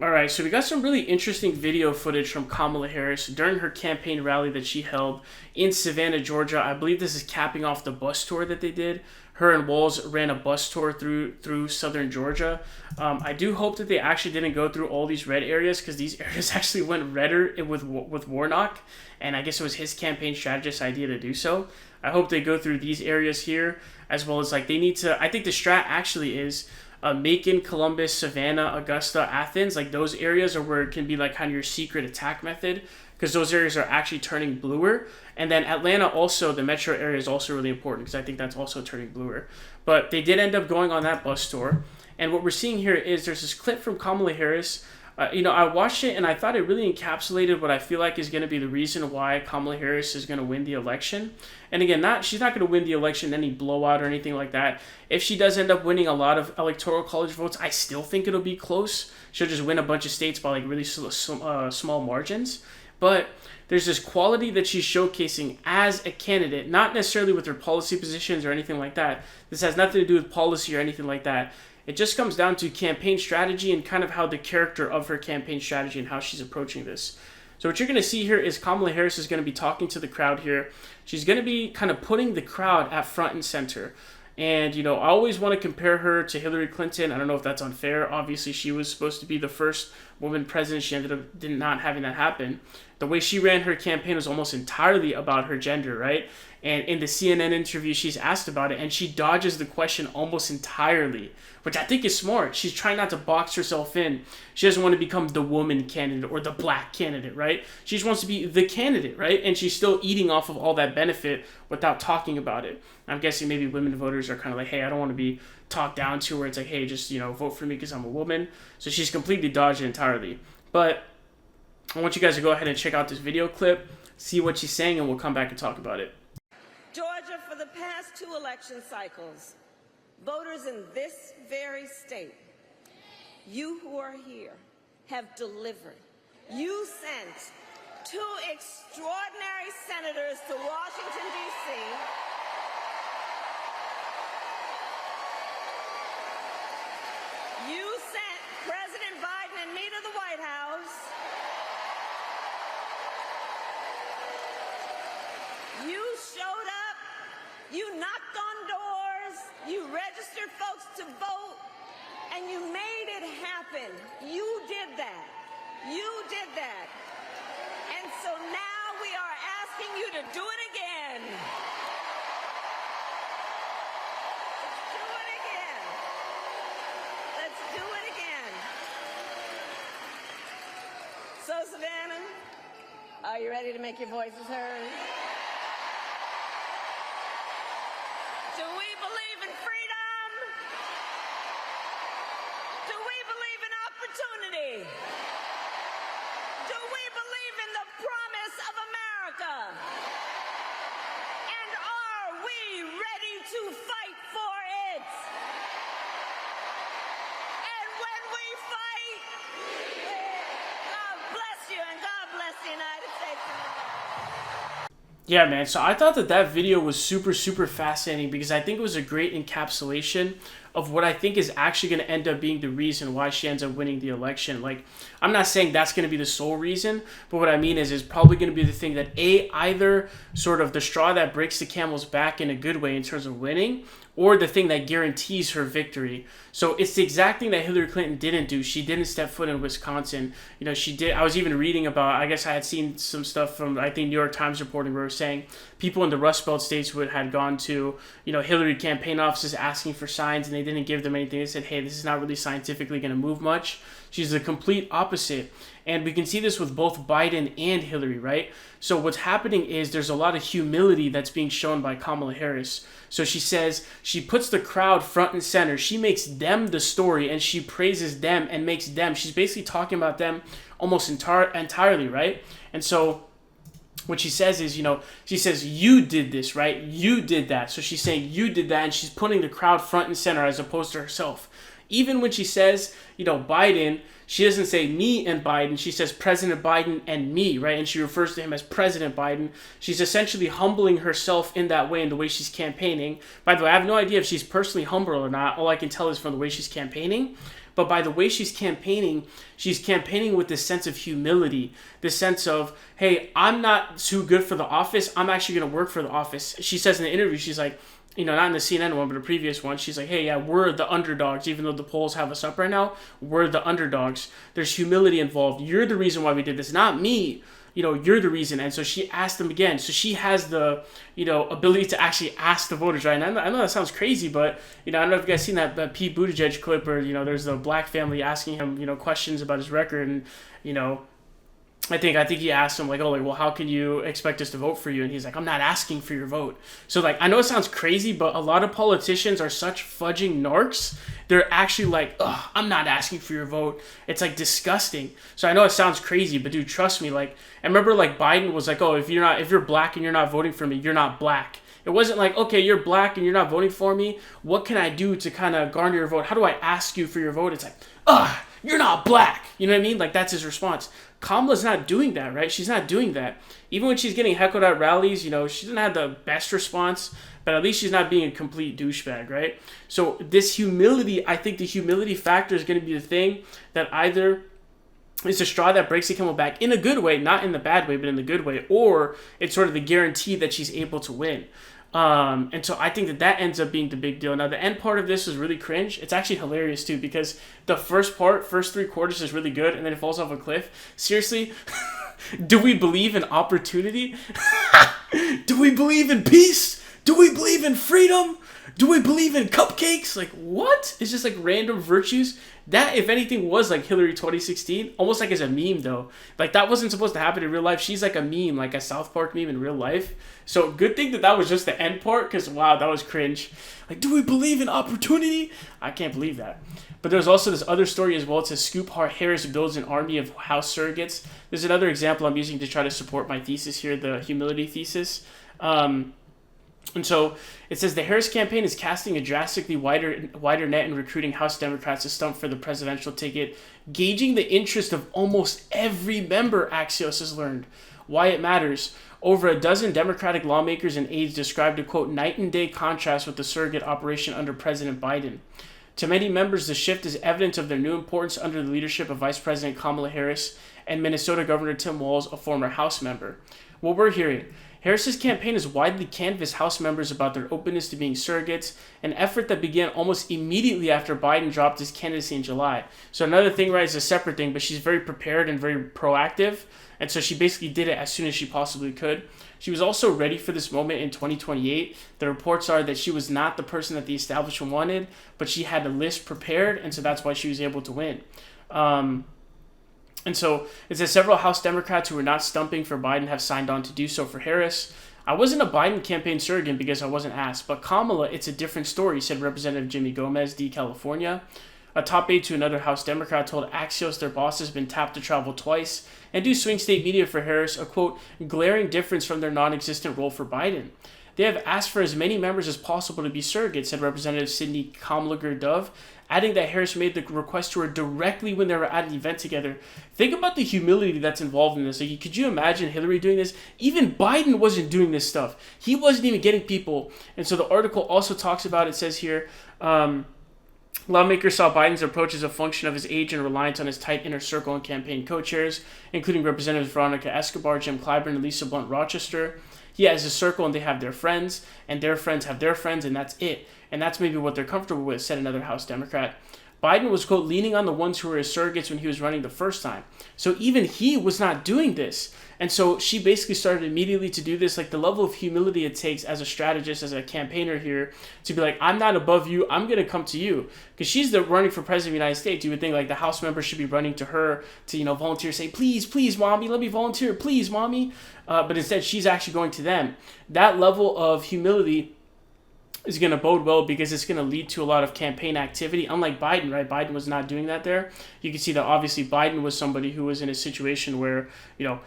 All right, so we got some really interesting video footage from Kamala Harris during her campaign rally that she held in Savannah, Georgia. I believe this is capping off the bus tour that they did. Her and Walz ran a bus tour through southern Georgia. I do hope that they actually didn't go through all these red areas, because these areas actually went redder with Warnock, and I guess it was his campaign strategist's idea to do so. I hope they go through these areas here, as well as like they need to. I think the strat actually is Macon, Columbus, Savannah, Augusta, Athens, like those areas are where it can be like kind of your secret attack method, because those areas are actually turning bluer. And then Atlanta also, the metro area is also really important, because I think that's also turning bluer. But they did end up going on that bus tour. And what we're seeing here is there's this clip from Kamala Harris. I watched it and I thought it really encapsulated what I feel like is going to be the reason why Kamala Harris is going to win the election. And again, she's not going to win the election in any blowout or anything like that. If she does end up winning a lot of electoral college votes, I still think it'll be close. She'll just win a bunch of states by like really small margins. But there's this quality that she's showcasing as a candidate, not necessarily with her policy positions or anything like that. This has nothing to do with policy or anything like that. It just comes down to campaign strategy and kind of how the character of her campaign strategy and how she's approaching this. So what you're going to see here is Kamala Harris is going to be talking to the crowd here. She's going to be kind of putting the crowd at front and center. And, I always want to compare her to Hillary Clinton. I don't know if that's unfair. Obviously, she was supposed to be the first woman president. She ended up not having that happen. The way she ran her campaign was almost entirely about her gender, right? And in the CNN interview, she's asked about it, and she dodges the question almost entirely, which I think is smart. She's trying not to box herself in. She doesn't want to become the woman candidate or the black candidate, right? She just wants to be the candidate, right? And she's still eating off of all that benefit without talking about it. I'm guessing maybe women voters are kind of like, hey, I don't want to be talked down to, where it's like, hey, just, vote for me because I'm a woman. So she's completely dodged it entirely. But I want you guys to go ahead and check out this video clip, see what she's saying, and we'll come back and talk about it. Georgia, for the past 2 election cycles, voters in this very state, you who are here, have delivered. You sent 2 extraordinary senators to Washington, D.C. You sent President Biden and me to the White House. You showed up, you knocked on doors, you registered folks to vote, and you made it happen. You did that. You did that. And so now we are asking you to do it again. Let's do it again. Let's do it again. So, Savannah, are you ready to make your voices heard? Do we believe in freedom? Do we believe in opportunity? Do we believe in the promise of America? And are we ready to fight for it? And when we fight, God bless you and God bless the United States of America. Yeah, man. So I thought that video was super, super fascinating, because I think it was a great encapsulation of what I think is actually going to end up being the reason why she ends up winning the election. Like, I'm not saying that's going to be the sole reason, but what I mean is probably going to be the thing that either sort of the straw that breaks the camel's back in a good way in terms of winning, or the thing that guarantees her victory. So it's the exact thing that Hillary Clinton didn't do. She didn't step foot in Wisconsin. She did. I was even reading about, I guess I had seen some stuff from, I think, New York Times reporting, where it was saying people in the Rust Belt states had gone to, Hillary campaign offices asking for signs, and they didn't give them anything. They said, hey, this is not really scientifically going to move much. She's the complete opposite. And we can see this with both Biden and Hillary, right? So what's happening is there's a lot of humility that's being shown by Kamala Harris. So she says she puts the crowd front and center. She makes them the story, and she praises them and makes them. She's basically talking about them almost entirely, right? And so what she says is, she says, you did this, right? You did that. So she's saying you did that, and she's putting the crowd front and center as opposed to herself. Even when she says, Biden, she doesn't say me and Biden. She says President Biden and me, right? And she refers to him as President Biden. She's essentially humbling herself in that way, in the way she's campaigning. By the way, I have no idea if she's personally humble or not. All I can tell is from the way she's campaigning. but by the way she's campaigning with this sense of humility, this sense of, hey, I'm not too good for the office. I'm actually going to work for the office. She says in the interview, she's like, not in the CNN one, but a previous one, she's like, hey, yeah, we're the underdogs. Even though the polls have us up right now, we're the underdogs. There's humility involved. You're the reason why we did this, not me. You're the reason. And so she asked them again. So she has the, ability to actually ask the voters, right? And I know that sounds crazy, but, I don't know if you guys seen that Pete Buttigieg clip where, there's the black family asking him, questions about his record. And, I think he asked him, well, how can you expect us to vote for you? And he's like, I'm not asking for your vote. So, I know it sounds crazy, but a lot of politicians are such fudging narcs. They're actually like, I'm not asking for your vote. It's, disgusting. So I know it sounds crazy, but dude, trust me. I remember, Biden was like, if you're black and you're not voting for me, you're not black. It wasn't like, okay, you're black and you're not voting for me. What can I do to kind of garner your vote? How do I ask you for your vote? It's like, you're not black. You know what I mean? That's his response. Kamala's not doing that, right? She's not doing that. Even when she's getting heckled at rallies, she doesn't have the best response, but at least she's not being a complete douchebag, right? So this humility, I think the humility factor is going to be the thing that either is the straw that breaks the camel back in a good way, not in the bad way, but in the good way, or it's sort of the guarantee that she's able to win. And so I think that ends up being the big deal. Now, the end part of this is really cringe. It's actually hilarious, too, because the first 3 quarters is really good, and then it falls off a cliff. Seriously? Do we believe in opportunity? Do we believe in peace? Do we believe in freedom? Do we believe in cupcakes? What? It's just random virtues. That, if anything, was Hillary 2016, almost as a meme, though. That wasn't supposed to happen in real life. She's a meme, a South Park meme in real life. So good thing that was just the end part, because, wow, that was cringe. Do we believe in opportunity? I can't believe that. But there's also this other story as well. It says, Scoop Harris builds an army of house surrogates. There's another example I'm using to try to support my thesis here, the humility thesis. And so it says the Harris campaign is casting a drastically wider net in recruiting House Democrats to stump for the presidential ticket, gauging the interest of almost every member, Axios has learned. Why it matters. Over a dozen Democratic lawmakers and aides described a, quote, night and day contrast with the surrogate operation under President Biden. To many members, the shift is evidence of their new importance under the leadership of Vice President Kamala Harris and Minnesota Governor Tim Walz, a former House member. What we're hearing, Harris's campaign has widely canvassed House members about their openness to being surrogates, an effort that began almost immediately after Biden dropped his candidacy in July. So another thing, right, is a separate thing, but she's very prepared and very proactive, and so she basically did it as soon as she possibly could. She was also ready for this moment in 2028. The reports are that she was not the person that the establishment wanted, but she had a list prepared, and so that's why she was able to win. And so it says several House Democrats who were not stumping for Biden have signed on to do so for Harris. I wasn't a Biden campaign surrogate because I wasn't asked, but Kamala, it's a different story, said Representative Jimmy Gomez, D. California. A top aide to another House Democrat told Axios their boss has been tapped to travel twice and do swing state media for Harris, a, quote, glaring difference from their non-existent role for Biden. They have asked for as many members as possible to be surrogates, said Representative Sidney Kamlager-Dove, adding that Harris made the request to her directly when they were at an event together. Think about the humility that's involved in this. Could you imagine Hillary doing this? Even Biden wasn't doing this stuff. He wasn't even getting people. And so the article also talks about, it says here, lawmakers saw Biden's approach as a function of his age and reliance on his tight inner circle and campaign co-chairs, including Representatives Veronica Escobar, Jim Clyburn, and Lisa Blunt Rochester. He has a circle and they have their friends, and their friends have their friends, and that's it. And that's maybe what they're comfortable with, said another House Democrat. Biden was, quote, leaning on the ones who were his surrogates when he was running the first time. So even he was not doing this. And so she basically started immediately to do this, the level of humility it takes as a strategist, as a campaigner here, to be like, I'm not above you, I'm going to come to you. Because she's running for president of the United States. You would think the House members should be running to her to, volunteer, say, please, mommy, let me volunteer, please, mommy. But instead, she's actually going to them. That level of humility is going to bode well because it's going to lead to a lot of campaign activity. Unlike Biden, right? Biden was not doing that there. You can see that obviously Biden was somebody who was in a situation where,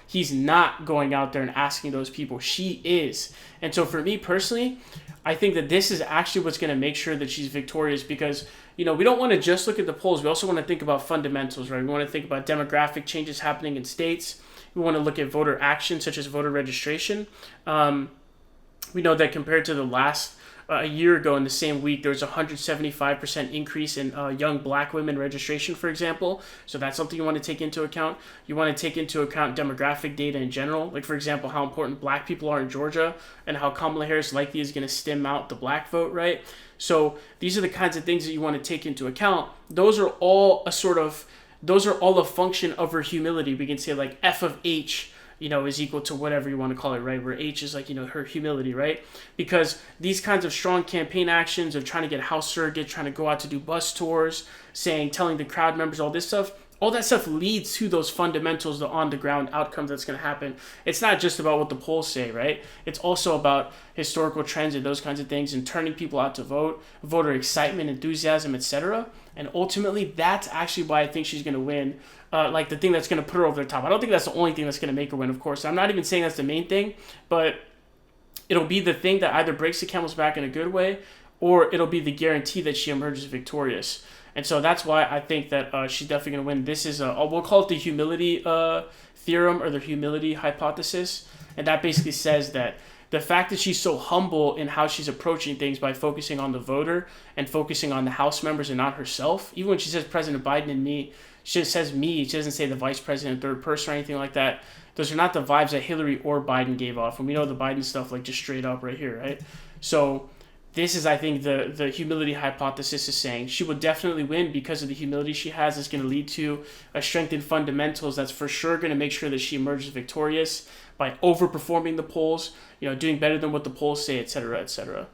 he's not going out there and asking those people. She is. And so for me personally, I think that this is actually what's going to make sure that she's victorious because, we don't want to just look at the polls. We also want to think about fundamentals, right? We want to think about demographic changes happening in states. We want to look at voter action, such as voter registration. We know that compared to the last a year ago in the same week, there was a 175% increase in young black women registration, for example. So that's something you want to take into account. You want to take into account demographic data in general, like, for example, how important black people are in Georgia and how Kamala Harris likely is going to stem out the black vote, right? So these are the kinds of things that you want to take into account. Those are all a function of her humility. We can say like F of H, is equal to whatever you want to call it, right? Where H is like, her humility, right? Because these kinds of strong campaign actions of trying to get house surrogate, trying to go out to do bus tours, telling the crowd members all that stuff leads to those fundamentals, the on-the-ground outcomes that's going to happen. It's not just about what the polls say, right? It's also about historical trends and those kinds of things and turning people out to vote, voter excitement, enthusiasm, etc. And ultimately, that's actually why I think she's going to win, like the thing that's going to put her over the top. I don't think that's the only thing that's going to make her win, of course. I'm not even saying that's the main thing, but it'll be the thing that either breaks the camel's back in a good way or it'll be the guarantee that she emerges victorious. And so that's why I think that she's definitely going to win. This is we'll call it the humility theorem or the humility hypothesis. And that basically says that the fact that she's so humble in how she's approaching things by focusing on the voter and focusing on the House members and not herself, even when she says President Biden and me, she just says me. She doesn't say the vice president, third person or anything like that. Those are not the vibes that Hillary or Biden gave off. And we know the Biden stuff like just straight up right here, right? So this is, I think, the humility hypothesis is saying she will definitely win because of the humility she has. It's going to lead to a strength in fundamentals that's for sure going to make sure that she emerges victorious by overperforming the polls, doing better than what the polls say, et cetera, et cetera.